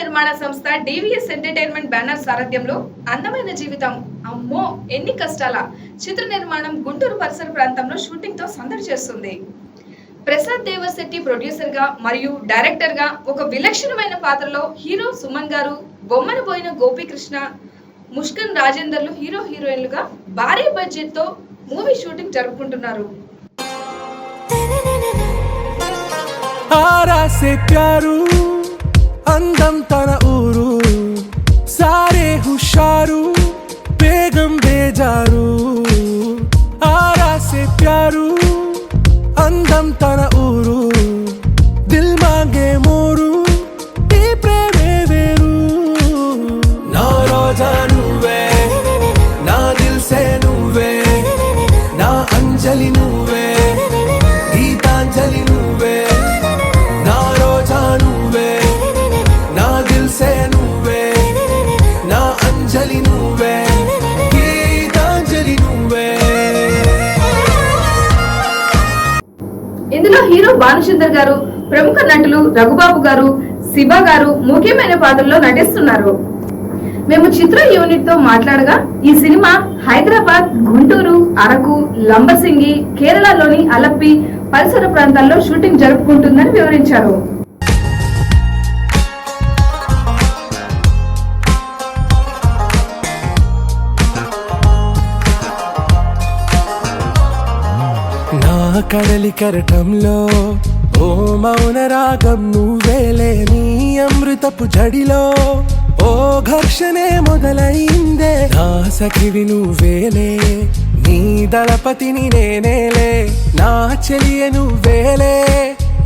నిర్మాణ సంస్థ DVS entertainment banner సారథ్యంలో అందమైన జీవితం అమ్మో ఎన్ని కష్టాల చిత్ర నిర్మాణం గుంటూరు పరిసర ప్రాంతంలో షూటింగ్ తో సందడి చేస్తుంది. ప్రసాద్ దేవశెట్టి ప్రొడ్యూసర్ గా మరియు డైరెక్టర్ గా ఒక విలక్షణమైన పాత్రలో హీరో సుమన్ గారు, బొమ్మన పోయిన గోపీకృష్ణ, ముష్కన్ రాజేందర్లు హీరో హీరోయిన్లుగా భారీ బడ్జెట్ తో మూవీ షూటింగ్ జరుపుకుంటున్నారు. आरा से प्यारू अंदम तन ऊरू सारे हुशारू बेगम बेजारू आरा से प्यारू अंदम तन ऊरू दिल मांगे मोरू ती प्रेमे वेरू ना रोजा नुवे ना दिल से नुवे ना अंजलि नुवे गीतांजलि नुवे ఇందులో హీరో భానుచందర్ గారు, ప్రముఖ నటులు రఘుబాబు గారు, శివ గారు ముఖ్యమైన పాత్రల్లో నటిస్తున్నారు. మేము చిత్ర యూనిట్ తో మాట్లాడగా ఈ సినిమా హైదరాబాద్, గుంటూరు, అరకు, లంబసింగి, కేరళలోని అలప్పి పరిసర ప్రాంతాల్లో షూటింగ్ జరుపుకుంటుందని వివరించారు. కడలి కరటంలో ఓ మౌన రాగం నువ్వేలే నీ అమృతపు జడిలో ఓ ఘర్షణే మొదలైందే నా సఖివి నువ్వేలే నీ దళపతిని నేనేలే నా చెలియ నువ్వేలే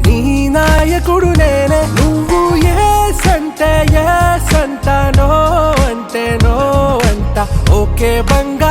నీ నాయకుడు నేనే నువ్వు ఏ సంట నో అంటే నో అంట ఓకే బంగా